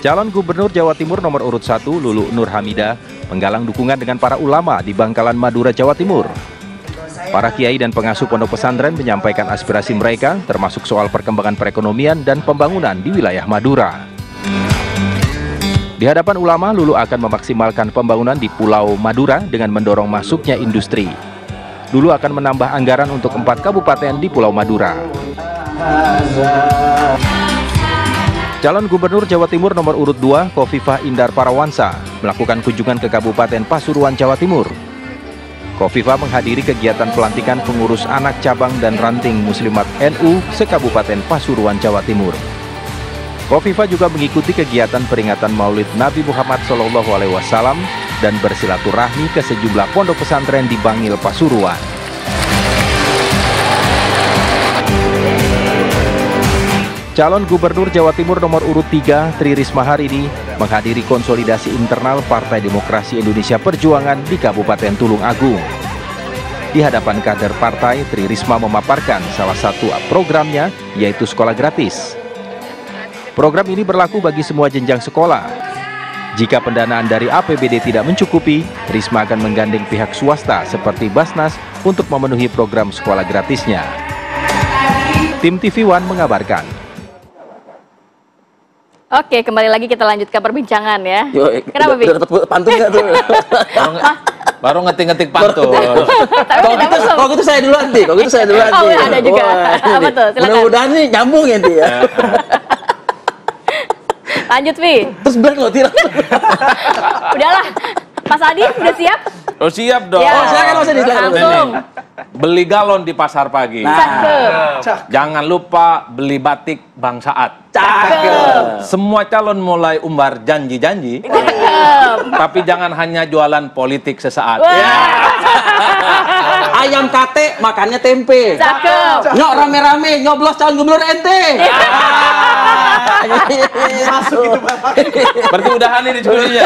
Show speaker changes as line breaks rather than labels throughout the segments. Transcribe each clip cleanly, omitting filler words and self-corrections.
Calon Gubernur Jawa Timur nomor urut 1, Lulu Nur Hamidah, menggalang dukungan dengan para ulama di Bangkalan, Madura, Jawa Timur. Para kiai dan pengasuh pondok pesantren menyampaikan aspirasi mereka, termasuk soal perkembangan perekonomian dan pembangunan di wilayah Madura. Di hadapan ulama, Lulu akan memaksimalkan pembangunan di Pulau Madura dengan mendorong masuknya industri. Lulu akan menambah anggaran untuk 4 kabupaten di Pulau Madura. Calon Gubernur Jawa Timur nomor urut 2, Khofifah Indar Parawansa, melakukan kunjungan ke Kabupaten Pasuruan, Jawa Timur. Khofifah menghadiri kegiatan pelantikan pengurus anak cabang dan ranting Muslimat NU se-Kabupaten Pasuruan, Jawa Timur. Khofifah juga mengikuti kegiatan peringatan Maulid Nabi Muhammad SAW dan bersilaturahmi ke sejumlah pondok pesantren di Bangil, Pasuruan. Calon Gubernur Jawa Timur nomor urut 3, Tri Risma hari ini menghadiri konsolidasi internal Partai Demokrasi Indonesia Perjuangan di Kabupaten Tulung Agung. Di hadapan kader partai, Tri Risma memaparkan salah satu programnya, yaitu sekolah gratis. Program ini berlaku bagi semua jenjang sekolah. Jika pendanaan dari APBD tidak mencukupi, Risma akan menggandeng pihak swasta seperti Basnas untuk memenuhi program sekolah gratisnya. Tim TV One mengabarkan.
Oke, kembali lagi kita lanjutkan perbincangan ya.
Kenapa, Bi? Udah dapat pantun nggak tuh?
Baru ngetik-ngetik pantun.
Kalau gitu saya duluan, Di.
Oh, ada juga. Apa tuh? Silakan.
Mudah-mudahan nih nyambung ya, Di, ya.
Lanjut, Vi.
Terus break loh, Tira.
Udahlah. Mas Adi, udah siap?
Oh, siap dong.
Ya.
Oh, silakan Mas Adi, silakan.
Langsung.
Beli galon di pasar pagi.
Cakep.
Jangan lupa beli batik Bang Saat.
Cakep.
Semua calon mulai umbar janji-janji.
Cakep.
Tapi jangan hanya jualan politik sesaat.
Ayam kate, makannya tempe.
Cakep.
Nyok rame-rame, nyoblos calon gubernur ente. Masuk itu, Bang.
Berarti udahan ini judulnya.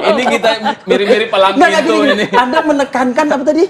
Ini kita mirip-mirip palang pintu ini.
Anda menekankan apa tadi?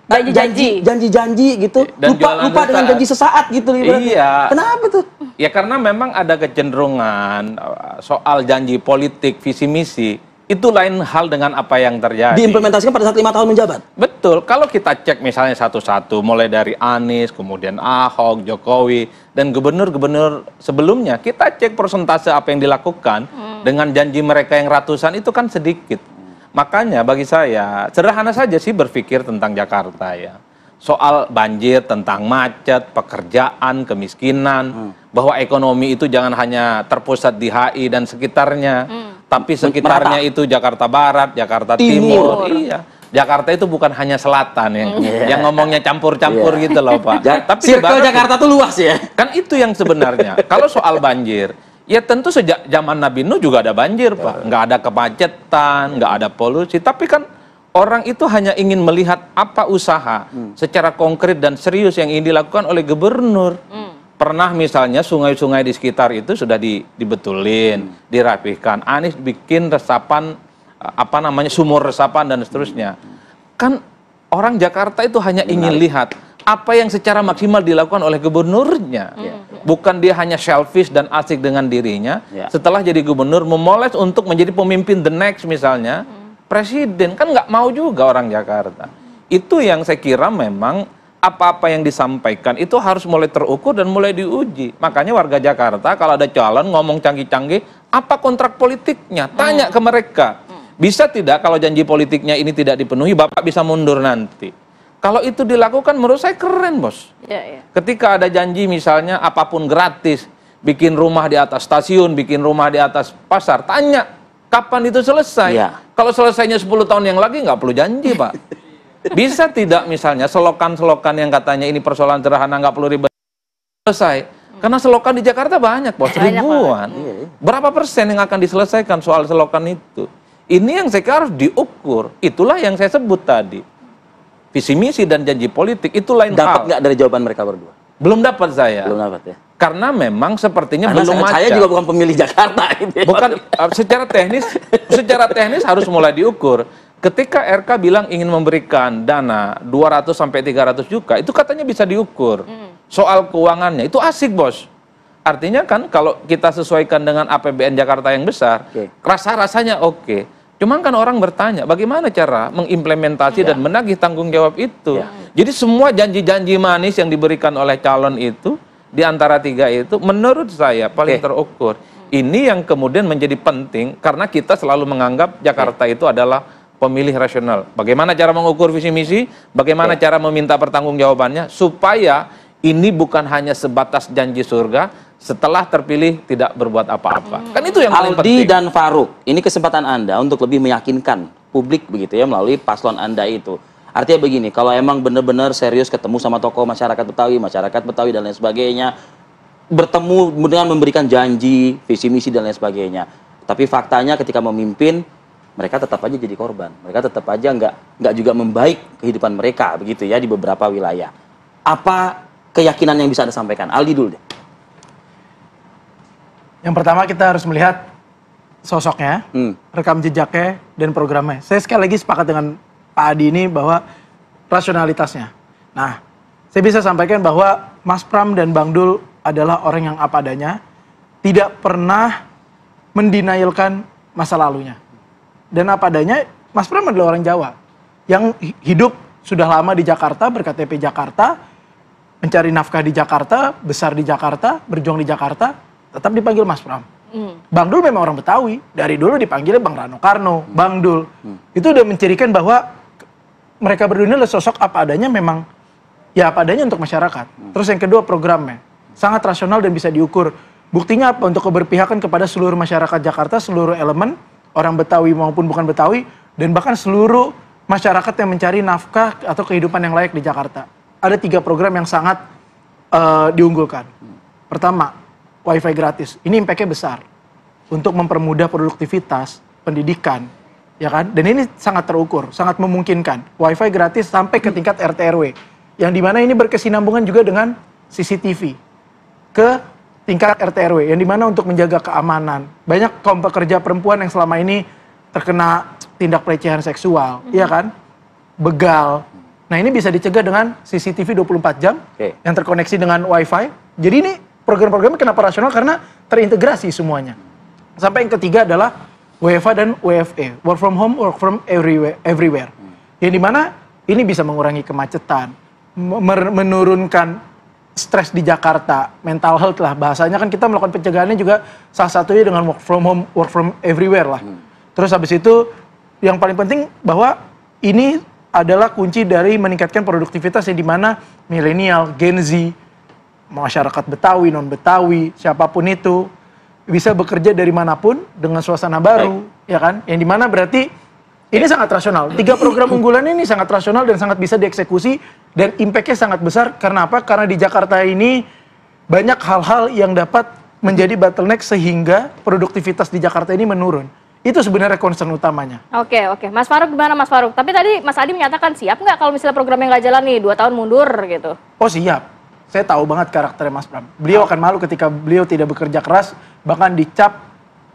Janji-janji gitu.
Dan
Lupa dengan janji sesaat gitu.
Iya.
Kenapa tuh?
Ya karena memang ada kecenderungan soal janji politik, visi misi, itu lain hal dengan apa yang terjadi.
Diimplementasikan pada saat 5 tahun menjabat.
Betul. Kalau kita cek misalnya satu-satu, mulai dari Anies, kemudian Ahok, Jokowi, dan gubernur-gubernur sebelumnya, kita cek persentase apa yang dilakukan dengan janji mereka yang ratusan itu kan sedikit. Makanya bagi saya, sederhana saja sih berpikir tentang Jakarta ya. Soal banjir, tentang macet, pekerjaan, kemiskinan, bahwa ekonomi itu jangan hanya terpusat di HI dan sekitarnya, tapi sekitarnya itu Jakarta Barat, Jakarta Timur. Iya. Jakarta itu bukan hanya selatan yang ngomongnya campur-campur gitu loh, Pak. Tapi
Circle Jakarta tuh luas ya.
Kan itu yang sebenarnya. Kalau soal banjir, ya tentu sejak zaman Nabi Nuh juga ada banjir, Pak. Nggak ada kemacetan, nggak ada polusi. Tapi kan orang itu hanya ingin melihat apa usaha secara konkret dan serius yang ingin dilakukan oleh gubernur. Pernah misalnya sungai-sungai di sekitar itu sudah dibetulin, dirapihkan. Anies bikin resapan, sumur resapan dan seterusnya. Kan orang Jakarta itu hanya ingin lihat apa yang secara maksimal dilakukan oleh gubernurnya. Bukan dia hanya selfish dan asik dengan dirinya. Setelah jadi gubernur, memoles untuk menjadi pemimpin the next misalnya. Presiden, kan nggak mau juga orang Jakarta. Itu yang saya kira memang apa-apa yang disampaikan itu harus mulai terukur dan mulai diuji. Makanya warga Jakarta kalau ada calon ngomong canggih-canggih, apa kontrak politiknya? Tanya ke mereka. Bisa tidak kalau janji politiknya ini tidak dipenuhi, Bapak bisa mundur nanti. Kalau itu dilakukan menurut saya keren, Bos. Ketika ada janji misalnya apapun gratis, bikin rumah di atas stasiun, bikin rumah di atas pasar, tanya kapan itu selesai. Kalau selesainya 10 tahun yang lagi nggak perlu janji, Pak. Bisa tidak misalnya selokan-selokan yang katanya ini persoalan sederhana nggak perlu ribet selesai? Karena selokan di Jakarta banyak, Bos, ribuan. Berapa persen yang akan diselesaikan soal selokan itu? Ini yang saya kira harus diukur. Itulah yang saya sebut tadi. Visi misi dan janji politik itu lain hal.
Dapat nggak dari jawaban mereka berdua?
Belum dapat saya.
Belum dapat ya.
Karena memang sepertinya
Karena
belum macet.
saya juga bukan pemilih Jakarta. Gitu ya.
Bukan secara teknis harus mulai diukur. Ketika RK bilang ingin memberikan dana 200 sampai 300 juta, itu katanya bisa diukur. soal keuangannya itu asik, Bos. Artinya kan kalau kita sesuaikan dengan APBN Jakarta yang besar, rasa-rasanya oke. Cuman kan orang bertanya, bagaimana cara mengimplementasi dan menagih tanggung jawab itu? Jadi semua janji-janji manis yang diberikan oleh calon itu, di antara 3 itu, menurut saya paling terukur. Ini yang kemudian menjadi penting, karena kita selalu menganggap Jakarta itu adalah pemilih rasional. Bagaimana cara mengukur visi misi, bagaimana cara meminta pertanggungjawabannya, supaya ini bukan hanya sebatas janji surga, setelah terpilih tidak berbuat apa-apa. Kan itu yang paling penting.
Aldi dan Farouk, ini kesempatan Anda untuk lebih meyakinkan publik begitu ya, melalui paslon Anda itu. Artinya begini, kalau emang benar-benar serius ketemu sama tokoh masyarakat Betawi dan lain sebagainya, bertemu dengan memberikan janji, visi misi dan lain sebagainya. Tapi faktanya ketika memimpin, mereka tetap aja jadi korban. Mereka tetap aja nggak juga membaik kehidupan mereka begitu ya di beberapa wilayah. Apa keyakinan yang bisa Anda sampaikan? Aldi dulu deh.
Yang pertama kita harus melihat sosoknya, rekam jejaknya, dan programnya. Saya sekali lagi sepakat dengan Pak Adi ini bahwa rasionalitasnya. Nah, saya bisa sampaikan bahwa Mas Pram dan Bang Dul adalah orang yang apa adanya, tidak pernah mendenialkan masa lalunya. Dan apa adanya, Mas Pram adalah orang Jawa yang hidup sudah lama di Jakarta, berKTP Jakarta, mencari nafkah di Jakarta, besar di Jakarta, berjuang di Jakarta, tetap dipanggil Mas Pram. Bang Dul memang orang Betawi, dari dulu dipanggilnya Bang Rano Karno, Bang Dul. Itu udah mencirikan bahwa mereka berdua ini adalah sosok apa adanya, memang ya apa adanya untuk masyarakat. Terus yang kedua, programnya sangat rasional dan bisa diukur. Buktinya apa? Untuk keberpihakan kepada seluruh masyarakat Jakarta, seluruh elemen, orang Betawi maupun bukan Betawi, dan bahkan seluruh masyarakat yang mencari nafkah atau kehidupan yang layak di Jakarta. Ada 3 program yang sangat diunggulkan. Pertama, WiFi gratis. Ini impact-nya besar untuk mempermudah produktivitas, pendidikan, ya kan? Dan ini sangat terukur, sangat memungkinkan. WiFi gratis sampai ke tingkat RT RW, yang dimana ini berkesinambungan juga dengan CCTV ke tingkat RT RW, yang dimana untuk menjaga keamanan. Banyak kaum pekerja perempuan yang selama ini terkena tindak pelecehan seksual, ya kan? Begal. Nah, ini bisa dicegah dengan CCTV 24 jam yang terkoneksi dengan WiFi. Jadi ini program-programnya kenapa rasional? Karena terintegrasi semuanya. Sampai yang ketiga adalah WFA dan WFE, work from home, work from everywhere. Yang dimana ini bisa mengurangi kemacetan, menurunkan stres di Jakarta, mental health lah bahasanya, kan kita melakukan pencegahannya juga salah satunya dengan work from home, work from everywhere lah. Terus habis itu yang paling penting bahwa ini adalah kunci dari meningkatkan produktivitas, yang dimana milenial, Gen Z, masyarakat Betawi, non-Betawi, siapapun itu bisa bekerja dari manapun dengan suasana baru, ya kan? Yang dimana berarti ini sangat rasional. 3 program unggulan ini sangat rasional dan sangat bisa dieksekusi, dan impact-nya sangat besar. Karena apa? Karena di Jakarta ini banyak hal-hal yang dapat menjadi bottleneck sehingga produktivitas di Jakarta ini menurun. Itu sebenarnya concern utamanya.
Oke. Mas Farouk gimana, Mas Farouk? Tapi tadi Mas Adi menyatakan siap nggak kalau misalnya programnya nggak jalan nih, 2 tahun mundur gitu?
Oh siap. Saya tahu banget karakternya Mas Pram. Beliau akan malu ketika beliau tidak bekerja keras, bahkan dicap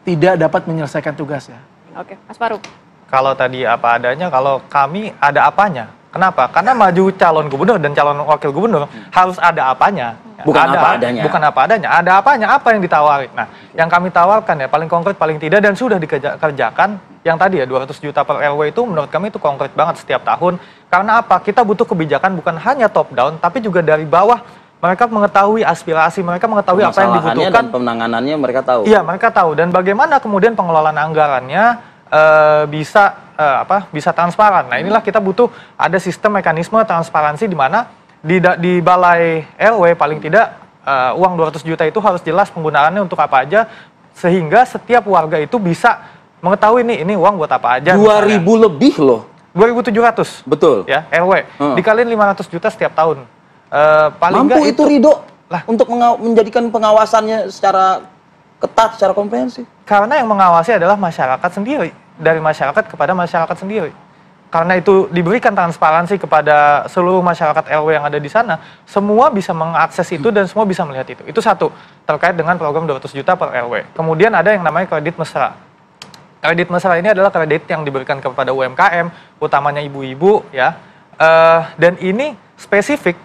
tidak dapat menyelesaikan tugasnya.
Oke, Mas Farouk.
Kalau tadi apa adanya, kalau kami ada apanya. Kenapa? Karena maju calon gubernur dan calon wakil gubernur harus ada apanya.
Bukan
ada,
apa adanya.
Bukan apa adanya. Ada apanya, apa yang ditawarin. Nah, yang kami tawarkan ya paling konkret, paling tidak, dan sudah dikerjakan. Yang tadi ya 200 juta per RW itu menurut kami itu konkret banget setiap tahun. Karena apa? Kita butuh kebijakan bukan hanya top down, tapi juga dari bawah. Mereka mengetahui aspirasi, mereka mengetahui apa yang dibutuhkan.
Dan penanganannya mereka tahu.
Iya, mereka tahu. Dan bagaimana kemudian pengelolaan anggarannya bisa transparan. Nah, inilah kita butuh ada sistem mekanisme transparansi di mana di balai RW paling tidak uang 200 juta itu harus jelas penggunaannya untuk apa aja, sehingga setiap warga itu bisa mengetahui ini uang buat apa aja.
2.000 lebih loh.
2.700.
Betul.
Ya, RW. Dikaliin 500 juta setiap tahun. Paling
mampu itu Ridho
lah
untuk menjadikan pengawasannya secara ketat, secara komprehensif.
Karena yang mengawasi adalah masyarakat sendiri, dari masyarakat kepada masyarakat sendiri. Karena itu diberikan transparansi kepada seluruh masyarakat RW yang ada di sana, semua bisa mengakses itu dan semua bisa melihat itu. Itu satu, terkait dengan program 200 juta per RW. Kemudian ada yang namanya kredit mesra. Kredit mesra ini adalah kredit yang diberikan kepada UMKM, utamanya ibu-ibu ya. Dan ini spesifik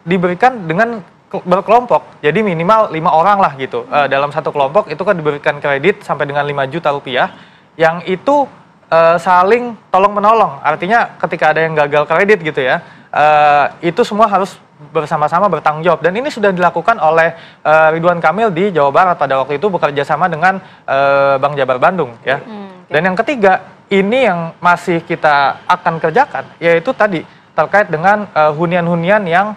diberikan dengan berkelompok. Jadi minimal 5 orang lah gitu. Dalam satu kelompok itu kan diberikan kredit sampai dengan 5 juta rupiah yang itu saling tolong-menolong. Artinya ketika ada yang gagal kredit gitu ya, itu semua harus bersama-sama bertanggung jawab. Dan ini sudah dilakukan oleh Ridwan Kamil di Jawa Barat pada waktu itu bekerja sama dengan Bank Jabar Bandung ya. Dan yang ketiga, ini yang masih kita akan kerjakan, yaitu tadi terkait dengan hunian-hunian yang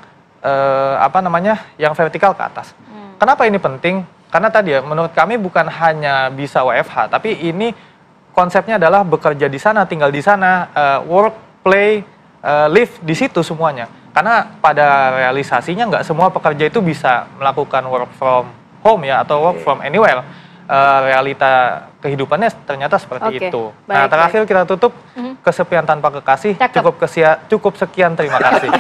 yang vertikal ke atas. Kenapa ini penting? Karena tadi ya, menurut kami bukan hanya bisa WFH, tapi ini konsepnya adalah bekerja di sana, tinggal di sana, work, play, live di situ semuanya. Karena pada realisasinya nggak semua pekerja itu bisa melakukan work from home ya atau work from anywhere. Realita kehidupannya ternyata seperti itu. Nah, terakhir kita tutup kesepian tanpa kekasih. Cukup sekian, terima kasih.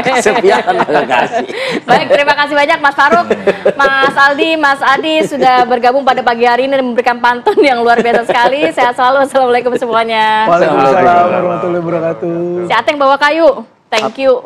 Kesepian tanpa kekasih.
Baik, terima kasih banyak Mas Farouk, Mas Aldi, Mas Adi sudah bergabung pada pagi hari ini dan memberikan pantun yang luar biasa sekali. Sehat selalu. Assalamualaikum semuanya.
Waalaikumsalam warahmatullahi wabarakatuh.
Si Ateng bawa kayu. Thank you.